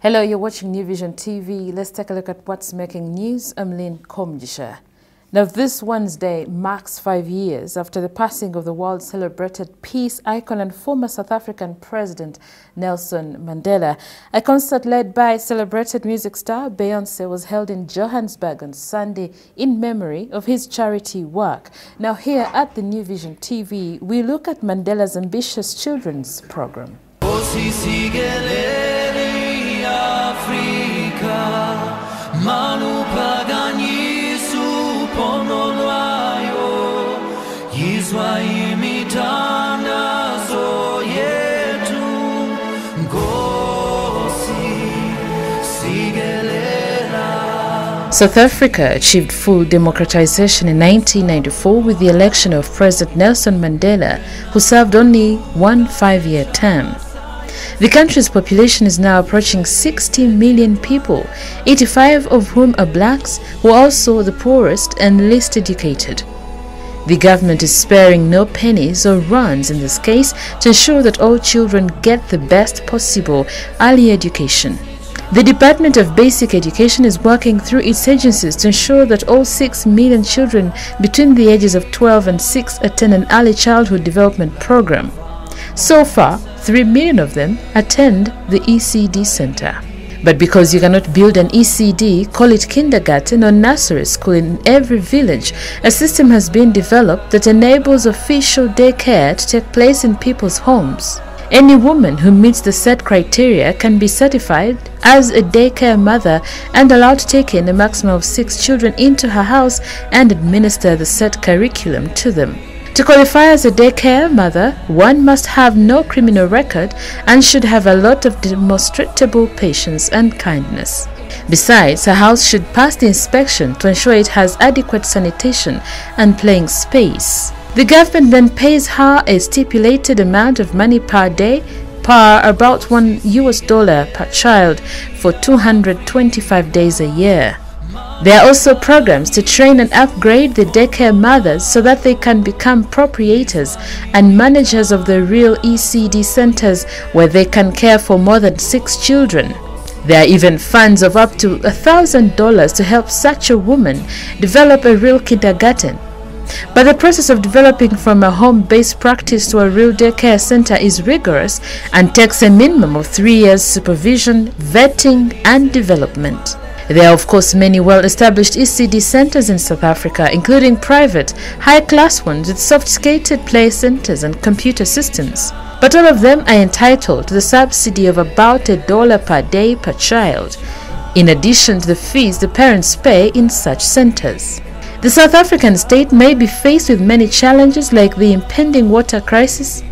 Hello, you're watching New Vision TV. Let's take a look at what's making news. I'm Lynn Komjisha. Now, this Wednesday marks 5 years after the passing of the world-celebrated peace icon and former South African President Nelson Mandela. A concert led by celebrated music star Beyonce was held in Johannesburg on Sunday in memory of his charity work. Now, here at the New Vision TV, we look at Mandela's ambitious children's program. South Africa achieved full democratization in 1994 with the election of President Nelson Mandela, who served only one 5-year term. The country's population is now approaching 60 million people, 85 of whom are blacks, who are also the poorest and least educated. The government is sparing no pennies or rands in this case to ensure that all children get the best possible early education. The Department of Basic Education is working through its agencies to ensure that all 6 million children between the ages of 12 and 6 attend an early childhood development program. So far, 3 million of them attend the ECD center. But because you cannot build an ECD, call it kindergarten or nursery school in every village, a system has been developed that enables official daycare to take place in people's homes. Any woman who meets the set criteria can be certified as a daycare mother and allowed to take in a maximum of 6 children into her house and administer the set curriculum to them. To qualify as a daycare mother, one must have no criminal record and should have a lot of demonstrable patience and kindness. Besides, her house should pass the inspection to ensure it has adequate sanitation and playing space. The government then pays her a stipulated amount of money per day, per about $1 per child for 225 days a year. There are also programs to train and upgrade the daycare mothers so that they can become proprietors and managers of the real ECD centers where they can care for more than 6 children. There are even funds of up to $1,000 to help such a woman develop a real kindergarten. But the process of developing from a home-based practice to a real daycare center is rigorous and takes a minimum of 3 years supervision, vetting, and development. There are, of course, many well-established ECD centers in South Africa, including private, high-class ones with sophisticated play centers and computer systems. But all of them are entitled to the subsidy of about $1 per day per child, in addition to the fees the parents pay in such centers. The South African state may be faced with many challenges like the impending water crisis,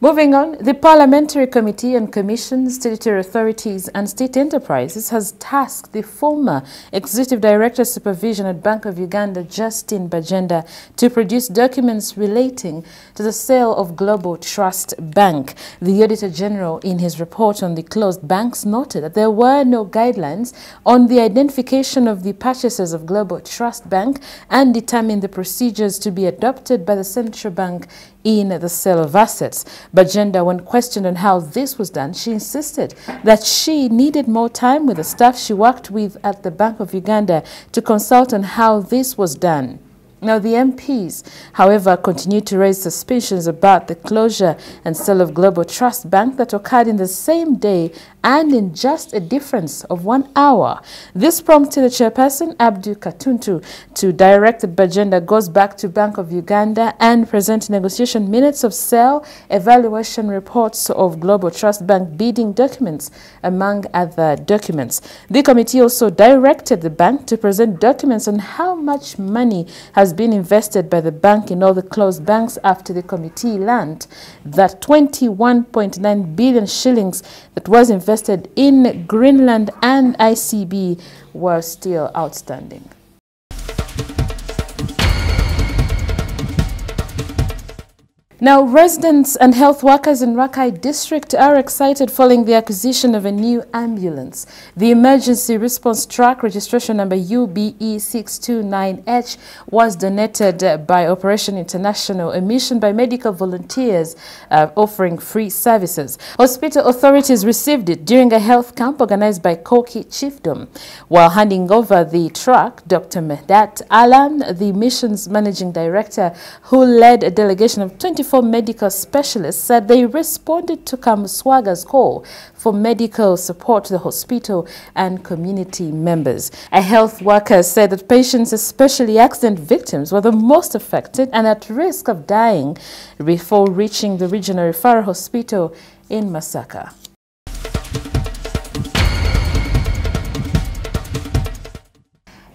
Moving on, the Parliamentary Committee on Commissions, Statutory Authorities and State Enterprises has tasked the former Executive Director of Supervision at Bank of Uganda, BAGYENDA, to produce documents relating to the sale of Global Trust Bank. The Auditor General, in his report on the closed banks, noted that there were no guidelines on the identification of the purchasers of Global Trust Bank and determined the procedures to be adopted by the Central Bank in the sale of assets. BAGYENDA, when questioned on how this was done, she insisted that she needed more time with the staff she worked with at the Bank of Uganda to consult on how this was done. Now, the MPs, however, continue to raise suspicions about the closure and sale of Global Trust Bank that occurred in the same day and in just a difference of 1 hour. This prompted the chairperson, Abdu Katuntu, to direct that BAGYENDA goes back to Bank of Uganda and present negotiation minutes of sale, evaluation reports of Global Trust Bank bidding documents, among other documents. The committee also directed the bank to present documents on how much money has been invested by the bank in all the closed banks after the committee learned that 21.9 billion shillings that was invested in Greenland and ICB were still outstanding. Now, residents and health workers in RAKAI district are excited following the acquisition of a new ambulance. The emergency response truck, registration number UBE629H, was donated by Operation International, a mission by medical volunteers offering free services. Hospital authorities received it during a health camp organized by Koki Chiefdom. While handing over the truck, Dr. Mehdat Alam, the mission's managing director, who led a delegation of 24 medical specialists, said they responded to Kamuswaga's call for medical support to the hospital and community members. A health worker said that patients, especially accident victims, were the most affected and at risk of dying before reaching the regional referral hospital in Masaka.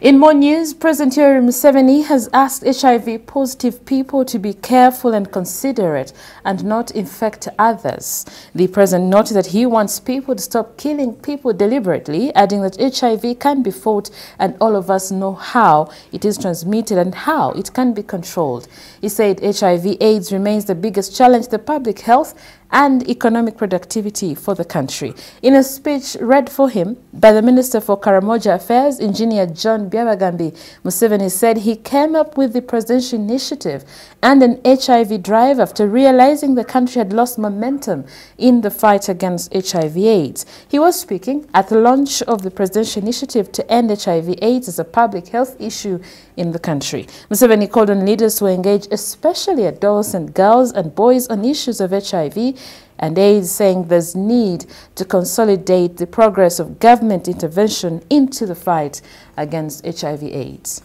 In more news, President MUSEVENI has asked HIV-positive people to be careful and considerate and not infect others. The president noted that he wants people to stop killing people deliberately, adding that HIV can be fought and all of us know how it is transmitted and how it can be controlled. He said HIV/AIDS remains the biggest challenge to public health and economic productivity for the country. In a speech read for him by the Minister for Karamoja Affairs, Engineer John Byabagambi, Museveni said he came up with the presidential initiative and an HIV drive after realizing the country had lost momentum in the fight against HIV/AIDS. He was speaking at the launch of the presidential initiative to end HIV/AIDS as a public health issue in the country. Museveni called on leaders to engage, especially adolescent girls and boys, on issues of HIV and AIDS, saying there's need to consolidate the progress of government intervention into the fight against HIV/AIDS.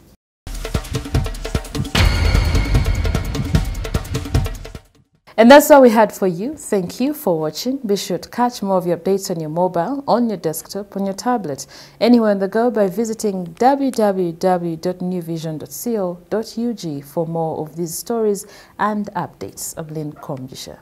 And that's all we had for you. Thank you for watching. Be sure to catch more of your updates on your mobile, on your desktop, on your tablet, anywhere on the go by visiting www.newvision.co.ug for more of these stories and updates. I'm Lynn Kombisha.